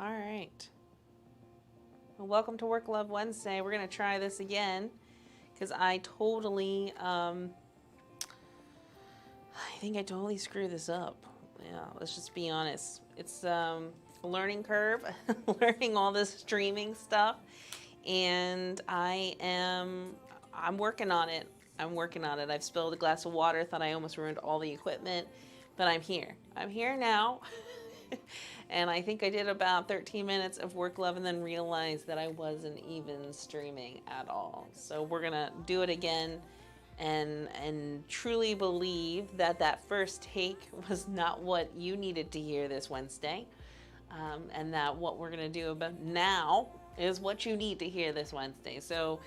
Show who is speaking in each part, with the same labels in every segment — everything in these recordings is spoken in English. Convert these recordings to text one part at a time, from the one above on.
Speaker 1: All right. Well, welcome to Work Love Wednesday. We're going to try this again because I think I totally screwed this up. Yeah, let's just be honest. It's a learning curve, learning all this streaming stuff, and I'm working on it. I'm working on it. I've spilled a glass of water, thought I almost ruined all the equipment, but I'm here. I'm here now. And I think I did about 13 minutes of work love and then realized that I wasn't even streaming at all. So we're going to do it again and truly believe that that first take was not what you needed to hear this Wednesday. And that what we're going to do about now is what you need to hear this Wednesday. So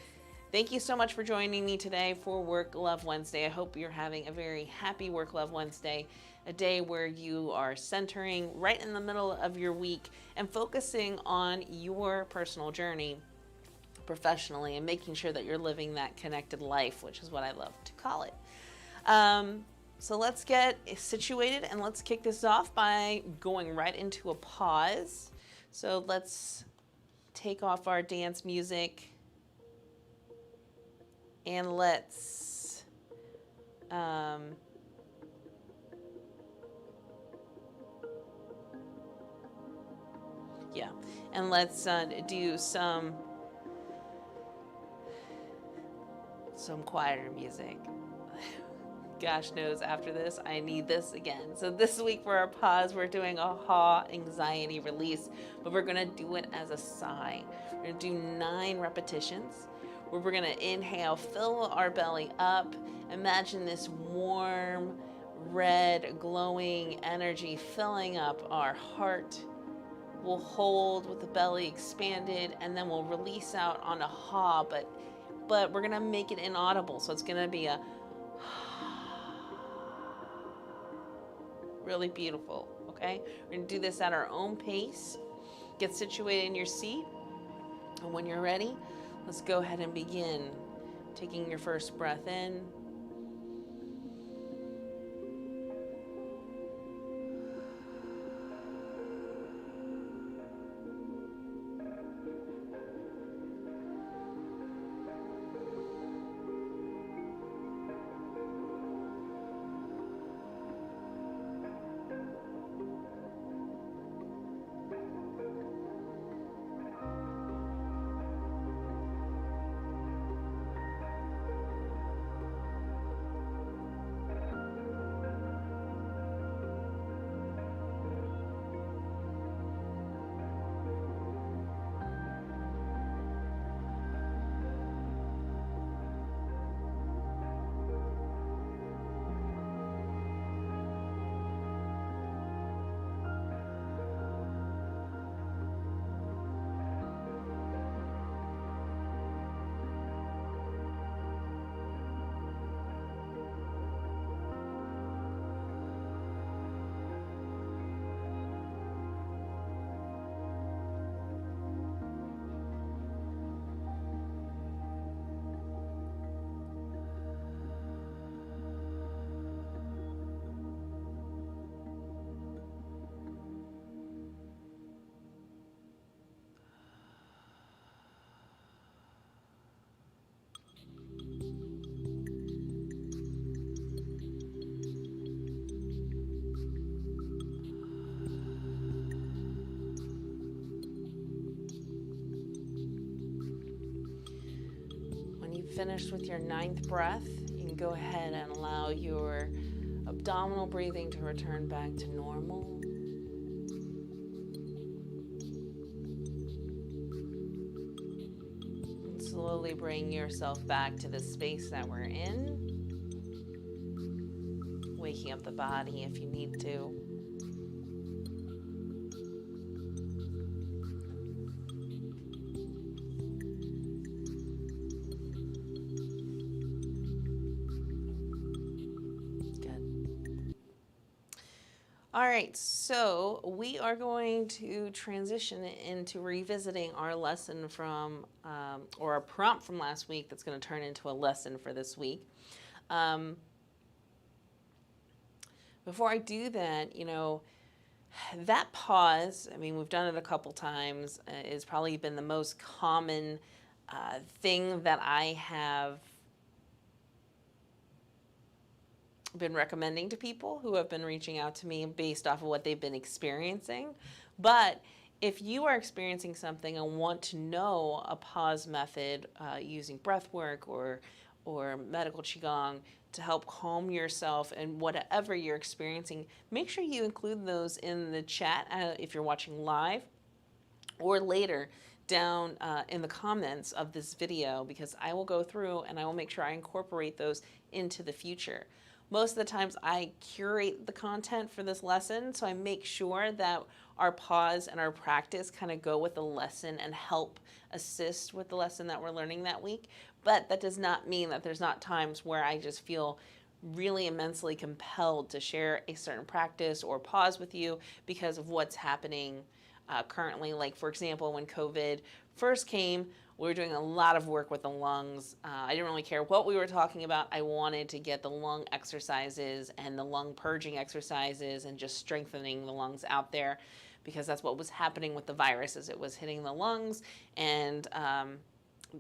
Speaker 1: thank you so much for joining me today for Work Love Wednesday. I hope you're having a very happy Work Love Wednesday, a day where you are centering right in the middle of your week and focusing on your personal journey professionally and making sure that you're living that connected life, which is what I love to call it. So let's get situated and let's kick this off by going right into a pause. So let's take off our dance music and let's do some quieter music. Gosh knows after this, I need this again. So this week for our pause, we're doing a ha anxiety release, but we're gonna do it as a sigh. We're gonna do 9 repetitions where we're gonna inhale, fill our belly up. Imagine this warm, red, glowing energy filling up our heart. We'll hold with the belly expanded, and then we'll release out on a ha, but we're gonna make it inaudible. So it's gonna be a really beautiful, okay? We're gonna do this at our own pace. Get situated in your seat, and when you're ready, let's go ahead and begin. Taking your first breath in. Finished with your 9th breath, you can go ahead and allow your abdominal breathing to return back to normal. And slowly bring yourself back to the space that we're in. Waking up the body if you need to. All right, so we are going to transition into revisiting our lesson from, or a prompt from last week that's going to turn into a lesson for this week. Before I do that, That pause, I mean, we've done it a couple times, is probably been the most common thing that I have been recommending to people who have been reaching out to me based off of what they've been experiencing. But if you are experiencing something and want to know a pause method using breath work or medical Qigong to help calm yourself and whatever you're experiencing, make sure you include those in the chat if you're watching live or later down in the comments of this video, because I will go through and I will make sure I incorporate those into the future. Most of the times I curate the content for this lesson, so I make sure that our pause and our practice kind of go with the lesson and help assist with the lesson that we're learning that week. But that does not mean that there's not times where I just feel really immensely compelled to share a certain practice or pause with you because of what's happening currently. Like, for example, when COVID first came, we were doing a lot of work with the lungs. I didn't really care what we were talking about. I wanted to get the lung exercises and the lung purging exercises and just strengthening the lungs out there, because that's what was happening with the virus, is it was hitting the lungs and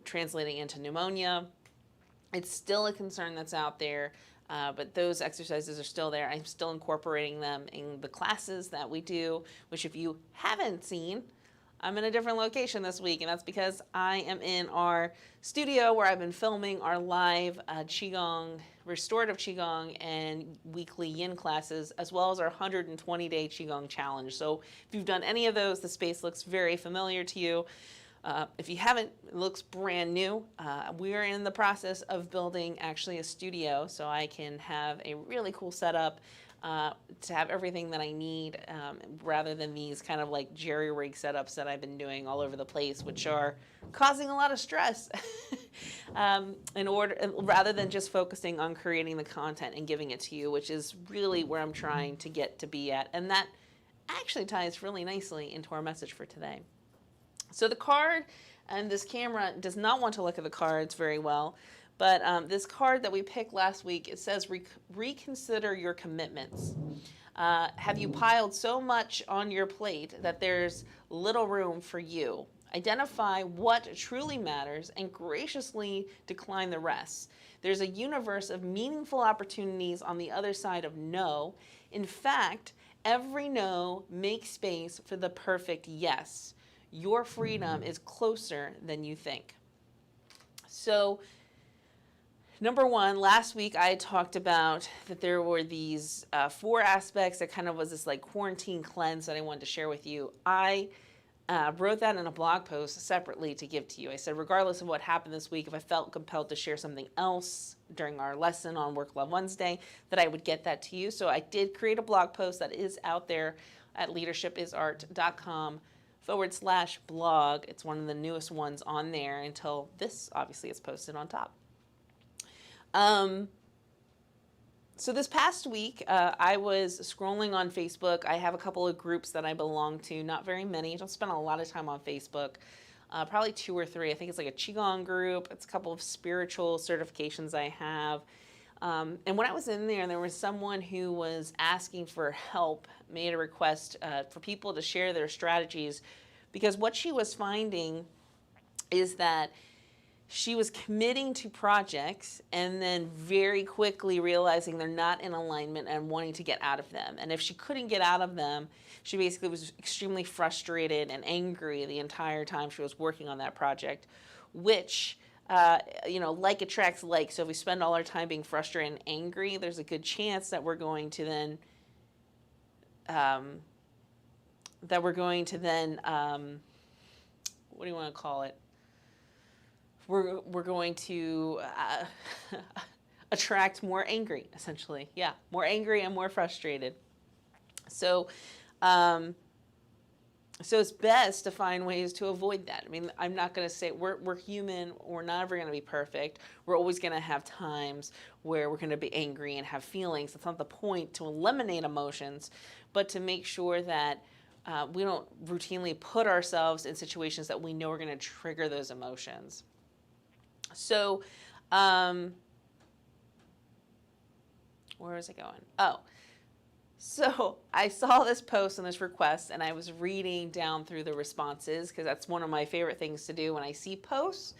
Speaker 1: translating into pneumonia. It's still a concern that's out there, but those exercises are still there. I'm still incorporating them in the classes that we do, which if you haven't seen, I'm in a different location this week, and that's because I am in our studio where I've been filming our live Qigong, restorative Qigong, and weekly Yin classes, as well as our 120-day Qigong challenge. So if you've done any of those, the space looks very familiar to you. If you haven't, it looks brand new. We're in the process of building actually a studio so I can have a really cool setup to have everything that I need, rather than these kind of like jerry-rig setups that I've been doing all over the place, which are causing a lot of stress. Rather than just focusing on creating the content and giving it to you, which is really where I'm trying to get to be at. And that actually ties really nicely into our message for today. So the card, and this camera does not want to look at the cards very well, but this card that we picked last week, it says reconsider your commitments. Have you piled so much on your plate that there's little room for you? Identify what truly matters and graciously decline the rest. There's a universe of meaningful opportunities on the other side of no. In fact, every no makes space for the perfect yes. Your freedom is closer than you think. So, number one, last week I talked about that there were these 4 aspects that kind of was this like quarantine cleanse that I wanted to share with you. I wrote that in a blog post separately to give to you. I said, regardless of what happened this week, if I felt compelled to share something else during our lesson on Work Love Wednesday, that I would get that to you. So I did create a blog post that is out there at leadershipisart.com/blog. It's one of the newest ones on there until this obviously is posted on top. So this past week, I was scrolling on Facebook. I have a couple of groups that I belong to, not very many. I don't spend a lot of time on Facebook, probably 2 or 3. I think it's like a Qigong group. It's a couple of spiritual certifications I have. And when I was in there was someone who was asking for help, made a request for people to share their strategies, because what she was finding is that she was committing to projects and then very quickly realizing they're not in alignment and wanting to get out of them. And if she couldn't get out of them, she basically was extremely frustrated and angry the entire time she was working on that project, which like attracts like. So if we spend all our time being frustrated and angry, there's a good chance that we're going to then, what do you want to call it? We're going to attract more angry, essentially. Yeah, more angry and more frustrated. So, so it's best to find ways to avoid that. I mean, I'm not going to say we're human. We're not ever going to be perfect. We're always going to have times where we're going to be angry and have feelings. That's not the point, to eliminate emotions, but to make sure that we don't routinely put ourselves in situations that we know are going to trigger those emotions. So, where is it going? Oh, So I saw this post and this request, and I was reading down through the responses because that's one of my favorite things to do when I see posts.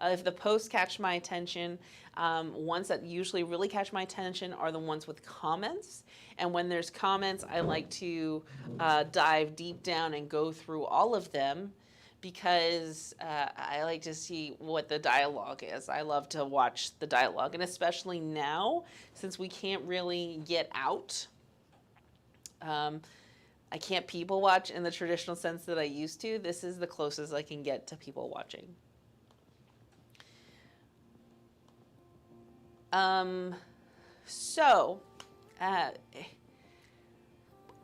Speaker 1: If the posts catch my attention, ones that usually really catch my attention are the ones with comments. And when there's comments, I like to dive deep down and go through all of them because I like to see what the dialogue is. I love to watch the dialogue, and especially now, since we can't really get out. I can't people watch in the traditional sense that I used to. This is the closest I can get to people watching. So,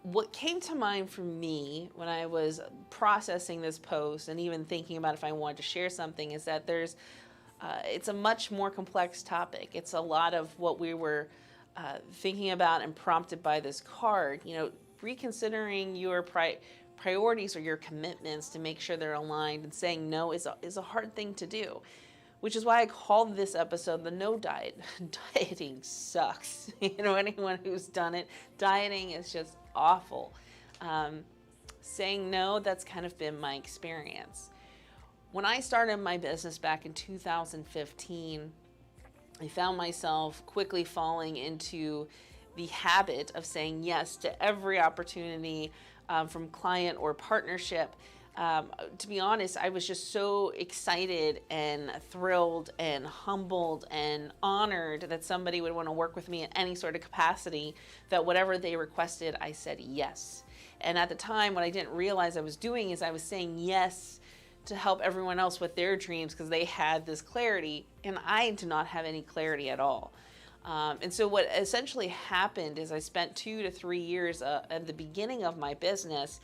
Speaker 1: what came to mind for me when I was processing this post and even thinking about if I wanted to share something is that it's a much more complex topic. It's a lot of what we were thinking about and prompted by this card, reconsidering your priorities or your commitments to make sure they're aligned, and saying no is a hard thing to do, which is why I called this episode the No Diet. Dieting sucks. Anyone who's done it, dieting is just awful. Saying no, that's kind of been my experience. When I started my business back in 2015, I found myself quickly falling into the habit of saying yes to every opportunity from client or partnership. To be honest, I was just so excited and thrilled and humbled and honored that somebody would want to work with me in any sort of capacity, that whatever they requested, I said yes. And at the time, what I didn't realize I was doing is I was saying yes to help everyone else with their dreams because they had this clarity, and I did not have any clarity at all. And so what essentially happened is I spent 2 to 3 years at the beginning of my business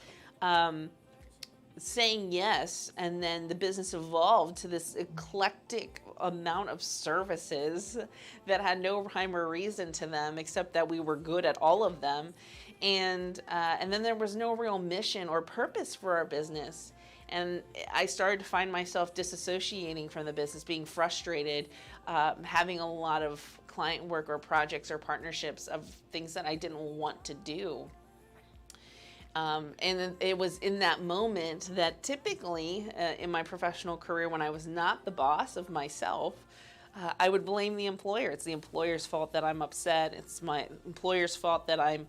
Speaker 1: saying yes, and then the business evolved to this eclectic amount of services that had no rhyme or reason to them except that we were good at all of them. And then there was no real mission or purpose for our business. And I started to find myself disassociating from the business, being frustrated, having a lot of client work or projects or partnerships of things that I didn't want to do. And it was in that moment that typically in my professional career, when I was not the boss of myself, I would blame the employer. It's the employer's fault that I'm upset. It's my employer's fault that I'm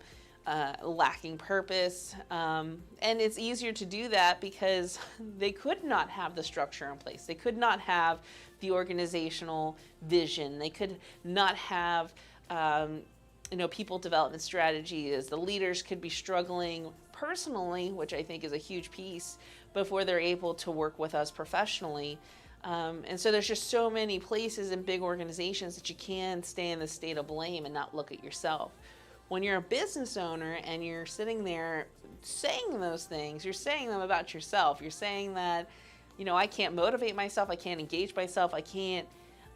Speaker 1: lacking purpose. And it's easier to do that because they could not have the structure in place. They could not have the organizational vision. They could not have people development strategies. The leaders could be struggling personally, which I think is a huge piece, before they're able to work with us professionally. And so there's just so many places in big organizations that you can stay in the state of blame and not look at yourself. When you're a business owner and you're sitting there saying those things, you're saying them about yourself. You're saying that, I can't motivate myself, I can't engage myself, I can't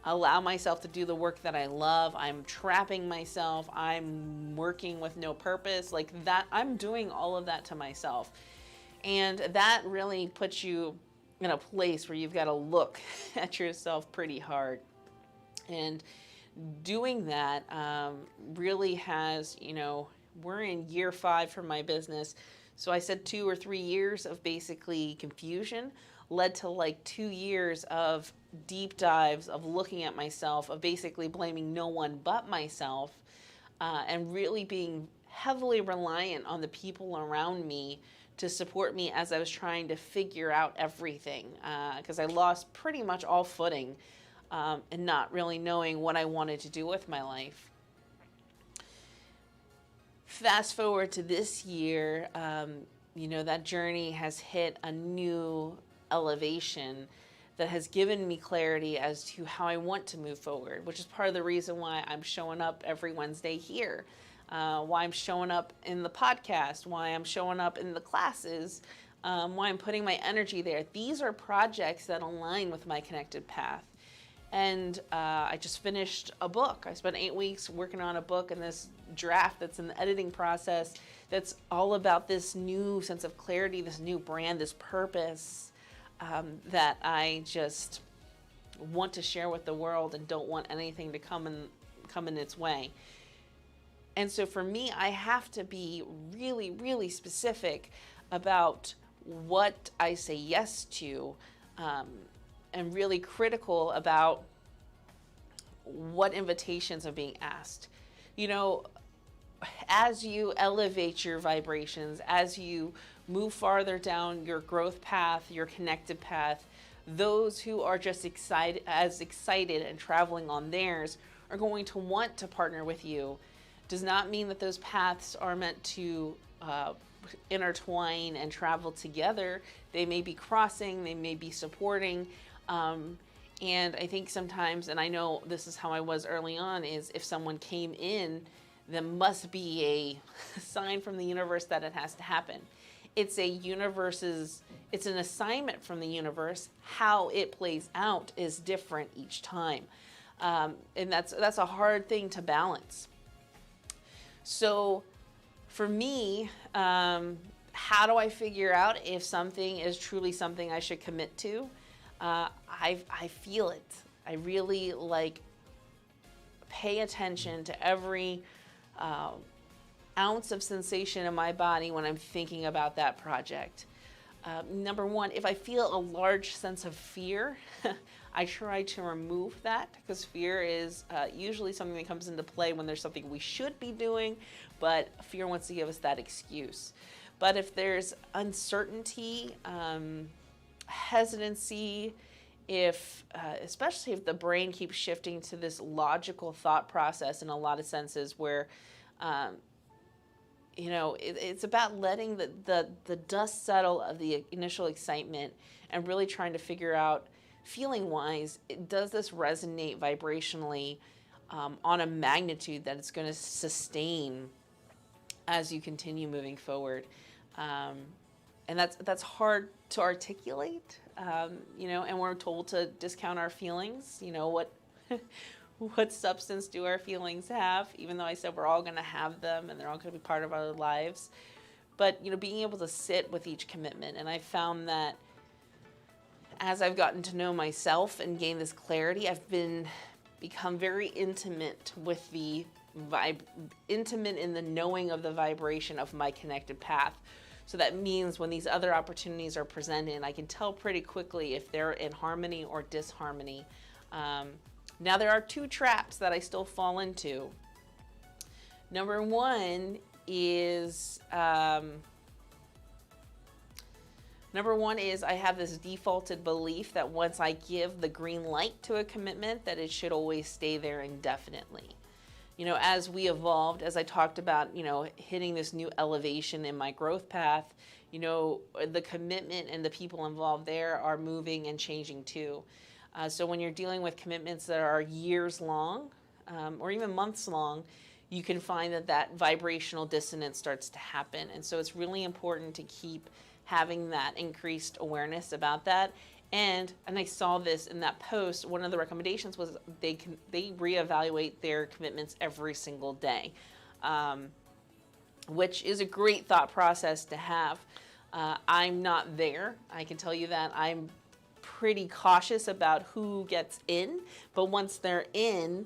Speaker 1: allow myself to do the work that I love, I'm trapping myself, I'm working with no purpose, like that. I'm doing all of that to myself. And that really puts you in a place where you've got to look at yourself pretty hard. And doing that really has, we're in year 5 for my business. So I said 2 or 3 years of basically confusion led to like 2 years of deep dives of looking at myself, of basically blaming no one but myself, and really being heavily reliant on the people around me to support me as I was trying to figure out everything, because I lost pretty much all footing and not really knowing what I wanted to do with my life. Fast forward to this year, that journey has hit a new elevation that has given me clarity as to how I want to move forward, which is part of the reason why I'm showing up every Wednesday here, why I'm showing up in the podcast, why I'm showing up in the classes, why I'm putting my energy there. These are projects that align with my connected path. And I just finished a book. I spent 8 weeks working on a book, and this draft that's in the editing process that's all about this new sense of clarity, this new brand, this purpose that I just want to share with the world and don't want anything to come in its way. And so for me, I have to be really, really specific about what I say yes to, um, and really critical about what invitations are being asked. You know, as you elevate your vibrations, as you move farther down your growth path, your connected path, those who are just excited and traveling on theirs are going to want to partner with you. Does not mean that those paths are meant to intertwine and travel together. They may be crossing, they may be supporting. And I think sometimes, and I know this is how I was early on, is if someone came in, there must be a sign from the universe that it has to happen. It's it's an assignment from the universe. How it plays out is different each time. And that's a hard thing to balance. So for me, how do I figure out if something is truly something I should commit to? I feel it. I really pay attention to every ounce of sensation in my body when I'm thinking about that project. Number one, if I feel a large sense of fear, I try to remove that, because fear is usually something that comes into play when there's something we should be doing, but fear wants to give us that excuse. But if there's uncertainty, hesitancy, especially if the brain keeps shifting to this logical thought process in a lot of senses where, it's about letting the dust settle of the initial excitement and really trying to figure out, feeling wise, does this resonate vibrationally on a magnitude that it's going to sustain as you continue moving forward. And that's hard to articulate, and we're told to discount our feelings. What substance do our feelings have? Even though I said we're all going to have them and they're all going to be part of our lives. But, being able to sit with each commitment. And I found that as I've gotten to know myself and gain this clarity, I've become very intimate with intimate in the knowing of the vibration of my connected path. So that means when these other opportunities are presented, I can tell pretty quickly if they're in harmony or disharmony. Now, there are two traps that I still fall into. Number one is I have this defaulted belief that once I give the green light to a commitment, that it should always stay there indefinitely. As we evolved, as I talked about, hitting this new elevation in my growth path, the commitment and the people involved there are moving and changing too. So when you're dealing with commitments that are years long, or even months long, you can find that vibrational dissonance starts to happen. And so it's really important to keep having that increased awareness about that. And I saw this in that post. One of the recommendations was they reevaluate their commitments every single day, which is a great thought process to have. I'm not there. I can tell you that. I'm pretty cautious about who gets in, but once they're in,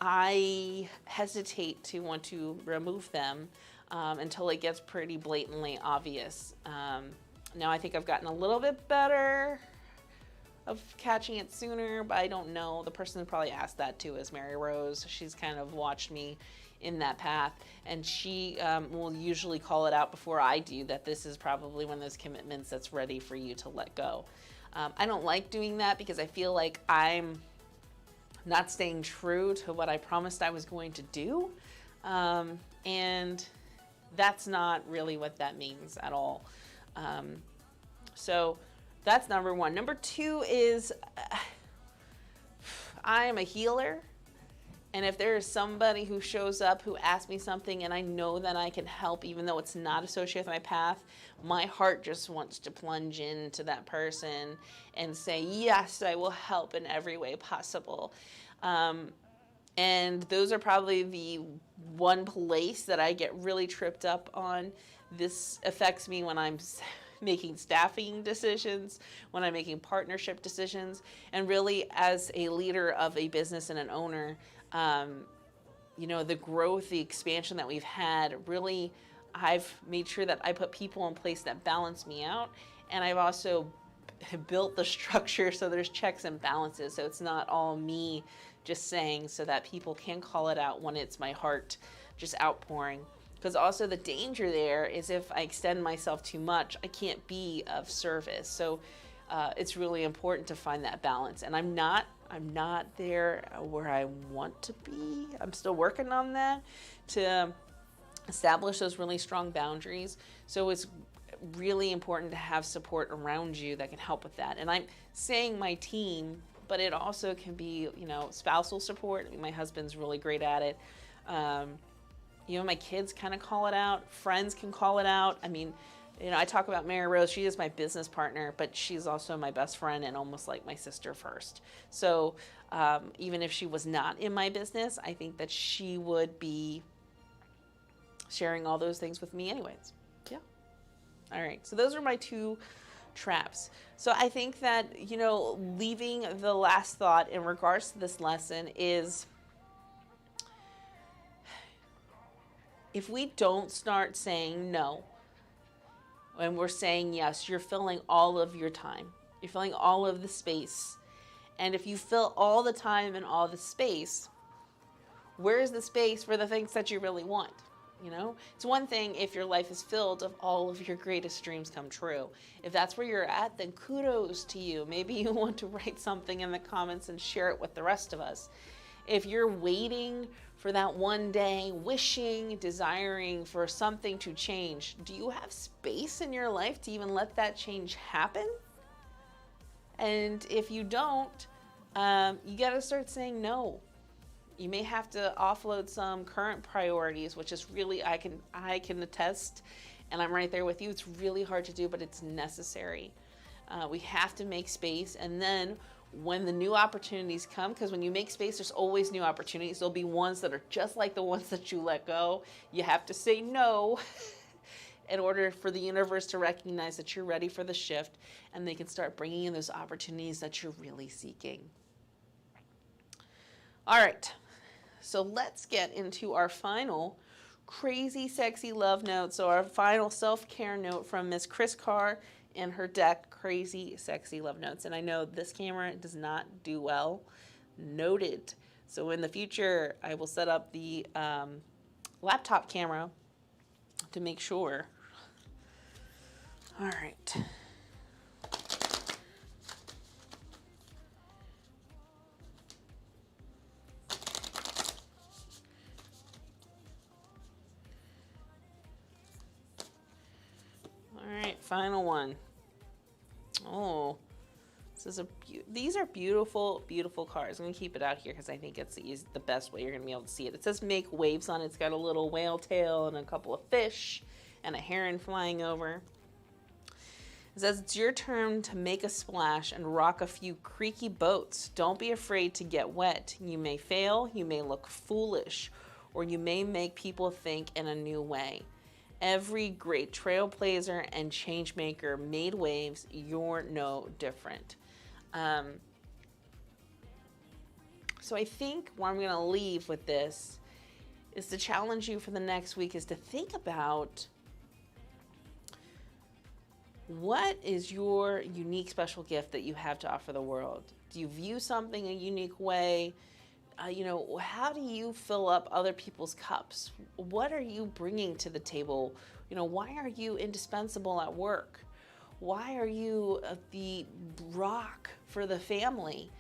Speaker 1: I hesitate to want to remove them until it gets pretty blatantly obvious. Now I think I've gotten a little bit better of catching it sooner, but I don't know. The person who probably asked that too is Mary Rose. She's kind of watched me in that path, and she will usually call it out before I do, that this is probably one of those commitments that's ready for you to let go. I don't like doing that because I feel like I'm not staying true to what I promised I was going to do. And that's not really what that means at all. So that's number one. Number two is I am a healer. And if there is somebody who shows up who asks me something and I know that I can help, even though it's not associated with my path, my heart just wants to plunge into that person and say, yes, I will help in every way possible. And those are probably the one place that I get really tripped up on. This affects me when I'm making staffing decisions, when I'm making partnership decisions, and really as a leader of a business and an owner, the growth, the expansion that we've had, really, I've made sure that I put people in place that balance me out. And I've also built the structure so there's checks and balances. So it's not all me just saying, so that people can call it out when it's my heart just outpouring. Because also the danger there is if I extend myself too much, I can't be of service. So it's really important to find that balance. And I'm not there where I want to be. I'm still working on that to establish those really strong boundaries. So it's really important to have support around you that can help with that. And I'm saying my team, but it also can be, spousal support. I mean, my husband's really great at it. My kids kind of call it out. Friends can call it out. I mean, I talk about Mary Rose. She is my business partner, but she's also my best friend and almost like my sister first. So even if she was not in my business, I think that she would be sharing all those things with me anyways. Yeah. All right. So those are my 2 traps. So I think that, leaving the last thought in regards to this lesson is, if we don't start saying no, and we're saying yes, you're filling all of your time. You're filling all of the space. And if you fill all the time and all the space, where is the space for the things that you really want? It's one thing if your life is filled of all of your greatest dreams come true. If that's where you're at, then kudos to you. Maybe you want to write something in the comments and share it with the rest of us. If you're waiting for that one day, wishing, desiring for something to change, do you have space in your life to even let that change happen? And if you don't, you got to start saying no. You may have to offload some current priorities, which is really, I can attest, and I'm right there with you. It's really hard to do, but it's necessary. We have to make space, and then when the new opportunities come, because when you make space, there's always new opportunities. There'll be ones that are just like the ones that you let go. You have to say no in order for the universe to recognize that you're ready for the shift, and they can start bringing in those opportunities that you're really seeking. All right. So let's get into our final crazy, sexy love note. So our final self-care note from Miss Chris Carr in her deck, Crazy, Sexy Love Notes. And I know this camera does not do well. Noted. So in the future, I will set up the laptop camera to make sure. All right. Final one. Oh, these are beautiful, beautiful cards. I'm going to keep it out here because I think it's the best way you're going to be able to see it. It says make waves on it. It's got a little whale tail and a couple of fish and a heron flying over. It says it's your turn to make a splash and rock a few creaky boats. Don't be afraid to get wet. You may fail, you may look foolish, or you may make people think in a new way. Every great trailblazer and change maker made waves. You're no different. So I think where I'm going to leave with this is to challenge you for the next week is to think about what is your unique special gift that you have to offer the world. Do you view something a unique way? How do you fill up other people's cups? What are you bringing to the table? Why are you indispensable at work? Why are you the rock for the family?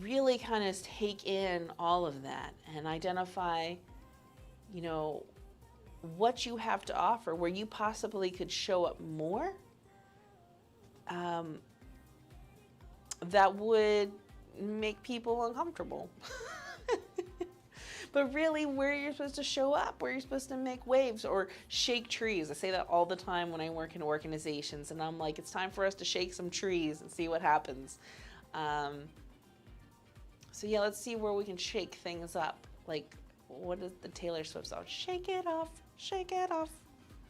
Speaker 1: Really kind of take in all of that and identify, what you have to offer, where you possibly could show up more. That would make people uncomfortable. But really, where you're supposed to show up, where you're supposed to make waves or shake trees. I say that all the time when I work in organizations, and I'm like, it's time for us to shake some trees and see what happens. So yeah, let's see where we can shake things up. Like, what is the Taylor Swift song? Shake it off, shake it off.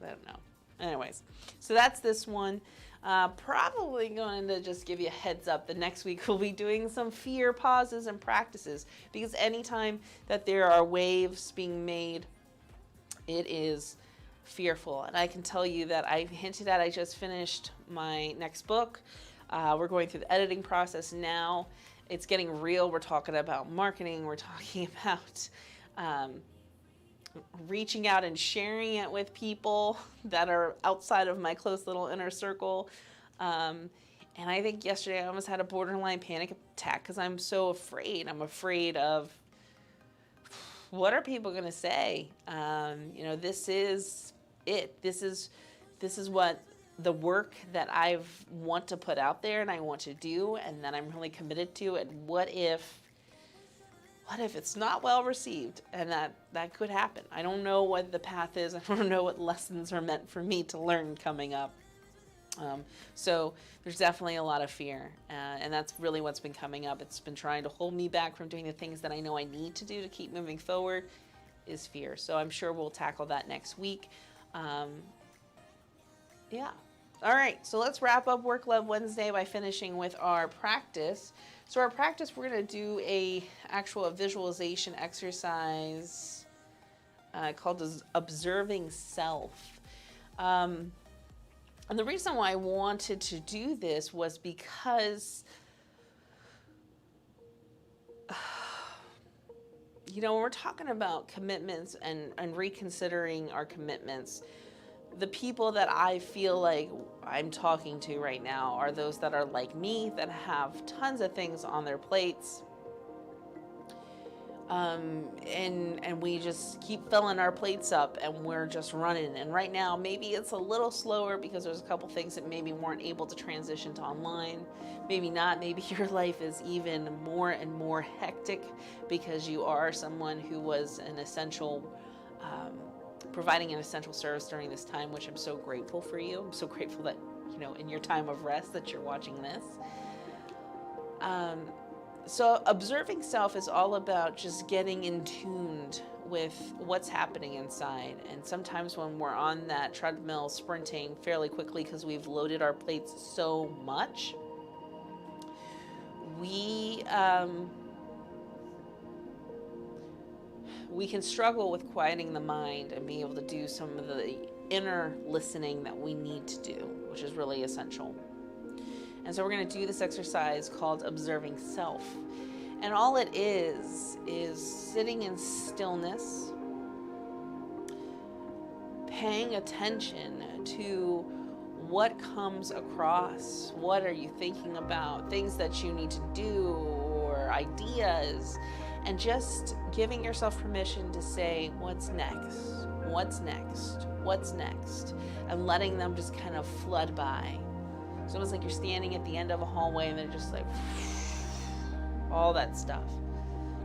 Speaker 1: I don't know. Anyways, so that's this one. Probably going to just give you a heads up. The next week we'll be doing some fear pauses and practices, because anytime that there are waves being made, it is fearful. And I can tell you that I hinted at, I just finished my next book. We're going through the editing process now. It's getting real. We're talking about marketing. We're talking about reaching out and sharing it with people that are outside of my close little inner circle. And I think yesterday I almost had a borderline panic attack because I'm so afraid. I'm afraid of, what are people going to say? This is it. This is what the work that I want to put out there and I want to do and that I'm really committed to. And what if it's not well received? And that could happen. I don't know what the path is. I don't know what lessons are meant for me to learn coming up. So there's definitely a lot of fear, and that's really what's been coming up. It's been trying to hold me back from doing the things that I know I need to do to keep moving forward, is fear. So I'm sure we'll tackle that next week. Yeah. All right, so let's wrap up Work Love Wednesday by finishing with our practice. So our practice, we're going to do a visualization exercise called Observing Self. And the reason why I wanted to do this was because, when we're talking about commitments and reconsidering our commitments, the people that I feel like I'm talking to right now are those that are like me, that have tons of things on their plates. And we just keep filling our plates up and we're just running. And right now, maybe it's a little slower because there's a couple things that maybe weren't able to transition to online. Maybe not. Maybe your life is even more and more hectic because you are someone who was an essential, providing an essential service during this time, which I'm so grateful for you. I'm so grateful that, in your time of rest that you're watching this. So observing self is all about just getting in tuned with what's happening inside. And sometimes when we're on that treadmill sprinting fairly quickly because we've loaded our plates so much, we can struggle with quieting the mind and being able to do some of the inner listening that we need to do, which is really essential. And so we're going to do this exercise called Observing Self. And all it is sitting in stillness, paying attention to what comes across, what are you thinking about, things that you need to do or ideas, and just giving yourself permission to say, what's next, what's next, what's next, and letting them just kind of flood by. It's almost like you're standing at the end of a hallway and they're just like, all that stuff.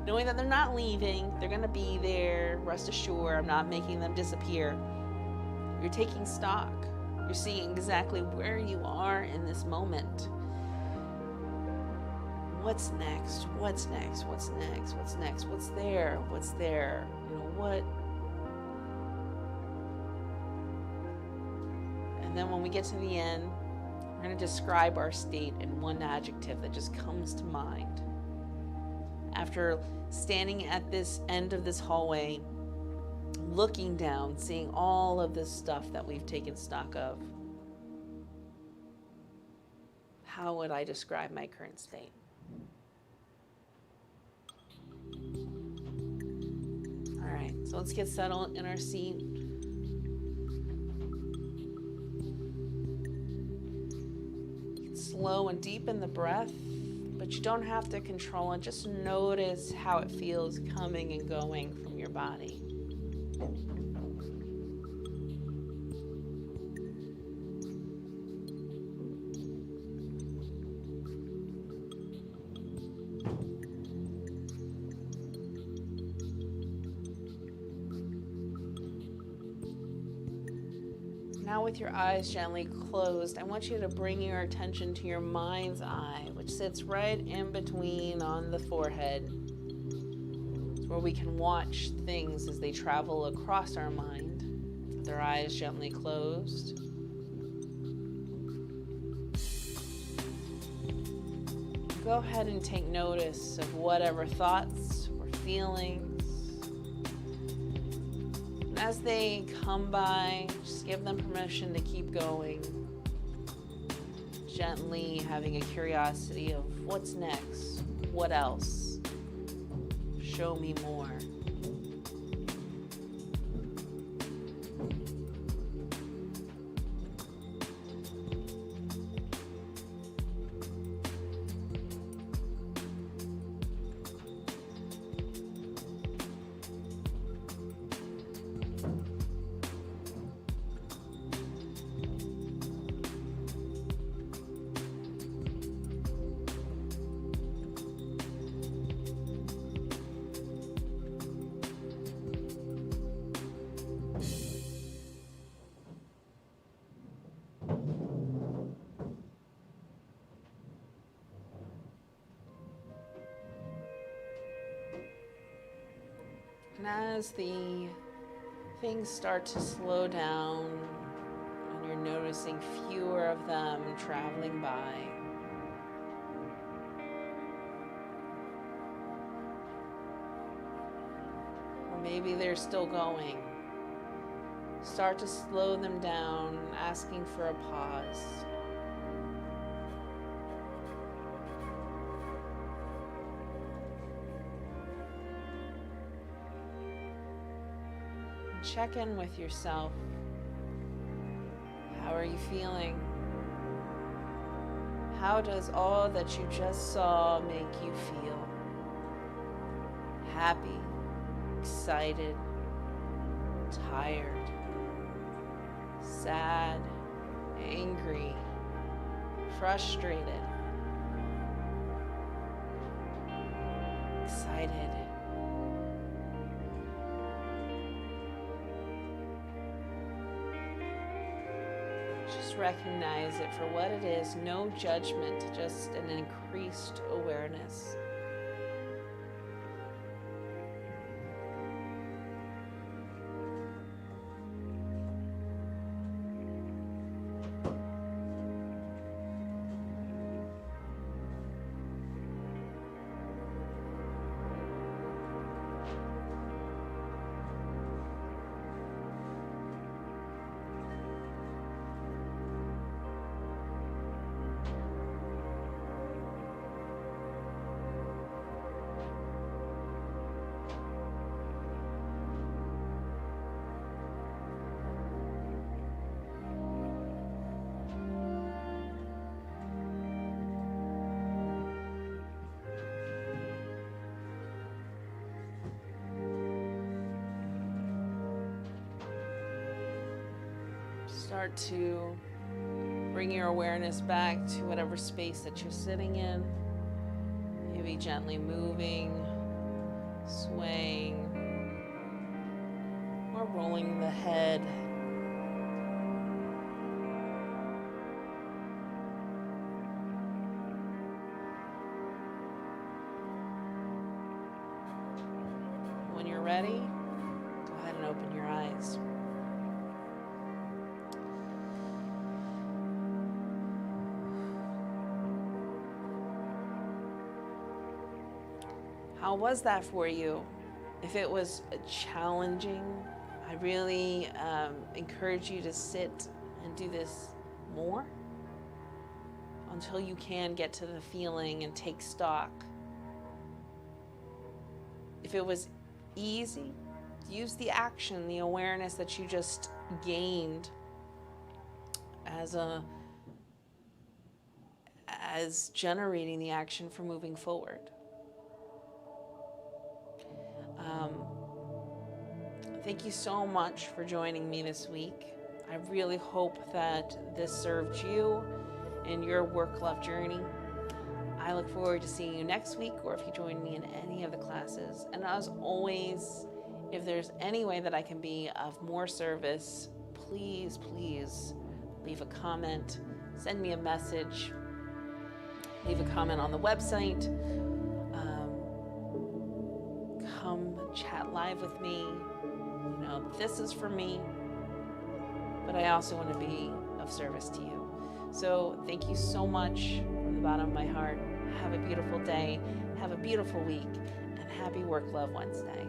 Speaker 1: Knowing that they're not leaving, they're going to be there, rest assured, I'm not making them disappear. You're taking stock. You're seeing exactly where you are in this moment. What's next? What's next? What's next? What's next? What's there? What's there? What? And then when we get to the end, we're going to describe our state in one adjective that just comes to mind. After standing at this end of this hallway, looking down, seeing all of this stuff that we've taken stock of, how would I describe my current state? All right, so let's get settled in our seat. Slow and deepen the breath, but you don't have to control it. Just notice how it feels coming and going from your body. Now with your eyes gently closed, I want you to bring your attention to your mind's eye, which sits right in between on the forehead. It's where we can watch things as they travel across our mind. their eyes gently closed. Go ahead and take notice of whatever thoughts or feelings. And as they come by, just give them permission to keep going. Gently having a curiosity of what's next, what else, show me more. And as the things start to slow down and you're noticing fewer of them traveling by, or maybe they're still going, start to slow them down, asking for a pause. Check in with yourself. How are you feeling? How does all that you just saw make you feel? Happy, excited, tired, sad, angry, frustrated, excited. Just recognize it for what it is, no judgment, just an increased awareness. Start to bring your awareness back to whatever space that you're sitting in. Maybe gently moving, swaying, or rolling the head. When you're ready, go ahead and open your eyes. How was that for you? If it was challenging, I really encourage you to sit and do this more until you can get to the feeling and take stock. If it was easy, use the action, the awareness that you just gained as generating the action for moving forward. Thank you so much for joining me this week. I really hope that this served you in your work-life journey. I look forward to seeing you next week, or if you join me in any of the classes. And as always, if there's any way that I can be of more service, please leave a comment, send me a message, leave a comment on the website, come chat live with me. You know, this is for me. but I also want to be of service to you. So thank you so much from the bottom of my heart. Have a beautiful day. Have a beautiful week. And happy Work Love Wednesday.